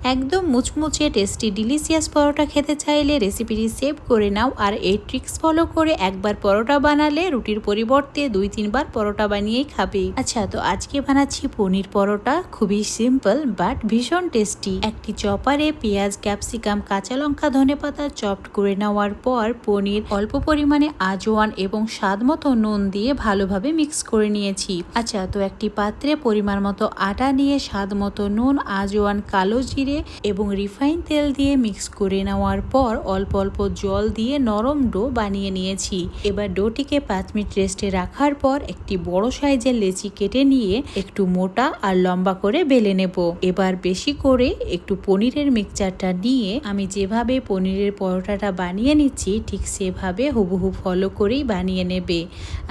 একদম মুচমুচে tasty delicious পরোটা খেতে চাইলে রেসিপিটি সেভ করে নাও আর এই ট্রিক্স ফলো করে একবার পরোটা বানালে রুটির পরিবর্তে 2-3 বার পরোটা বানিয়েই খাবে। আচ্ছা, তো আজকে বানাচ্ছি পনির পরোটা। খুবই সিম্পল বাট ভীষণ টেস্টি। একটি চপারে পেঁয়াজ, ক্যাপসিকাম, কাঁচা লঙ্কা, ধনেপাতা চপড করে নেওয়ার পর পনির, অল্প পরিমাণে আজওয়ান এবং স্বাদ মতো নুন দিয়ে ভালোভাবে মিক্স করে নিয়েছি। আচ্ছা, তো একটি পাত্রে পরিমাণ মতো আটা নিয়ে স্বাদ মতো নুন, আজওয়ান, কালো জিরে এবং রিফাইন তেল দিয়ে মিক্স করে নেওয়ার পর অল্প অল্প জল দিয়ে নরম ডো বানিয়ে নিয়েছি। এবার ডোটিকে 5 মিনিট রেস্টে রাখার পর একটি বড় সাইজের লেচি কেটে নিয়ে একটু মোটা আর লম্বা করে বেলে নেব। এবার বেশি করে একটু পনিরের মিক্সচারটা নিয়ে আমি যেভাবে পনিরের পরোটাটা বানিয়ে নিচ্ছি ঠিক সেভাবে হুবহু ফলো করেই বানিয়ে নেবে।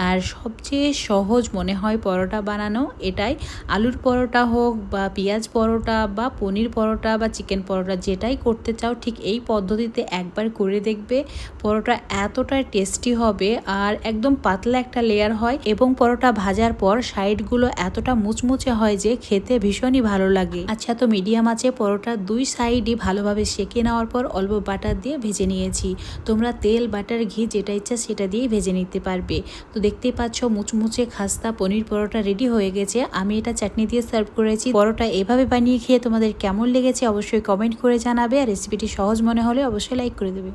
আর সবচেয়ে সহজ মনে হয় পরোটা বানানো এটাই। আলুর পরোটা হোক বা পেঁয়াজ পরোটা বা পনির পরোটা বা চিকেন পরোটা যেটাই করতে চাও ঠিক এই পদ্ধতিতে একবার করে দেখবে। পরোটা এতটাই টেস্টি হবে আর একদম পাতলা একটা লেয়ার হয় এবং পরোটা ভাজার পর সাইডগুলো এতটা মুচমুচে হয় যে খেতে ভীষণই ভালো লাগে। আচ্ছা, তো মিডিয়াম আঁচে পরোটার 2 সাইডই ভালোভাবে সেঁকে নেওয়ার পর অল্প বাটার দিয়ে ভেজে নিয়েছি। তোমরা তেল, বাটার, ঘি যেটা ইচ্ছা সেটা দিয়ে ভেজে নিতে পারবে। তো দেখতেই পাচ্ছ মুচমুচে খাস্তা পনির পরোটা রেডি হয়ে গেছে। আমি এটা চাটনি দিয়ে সার্ভ করেছি। পরোটা এভাবে বানিয়ে খেয়ে তোমাদের কেমন লেগেছে অবশ্যই কমেন্ট করে জানাবে আর রেসিপিটি সহজ মনে হলে অবশ্যই লাইক করে দেবে।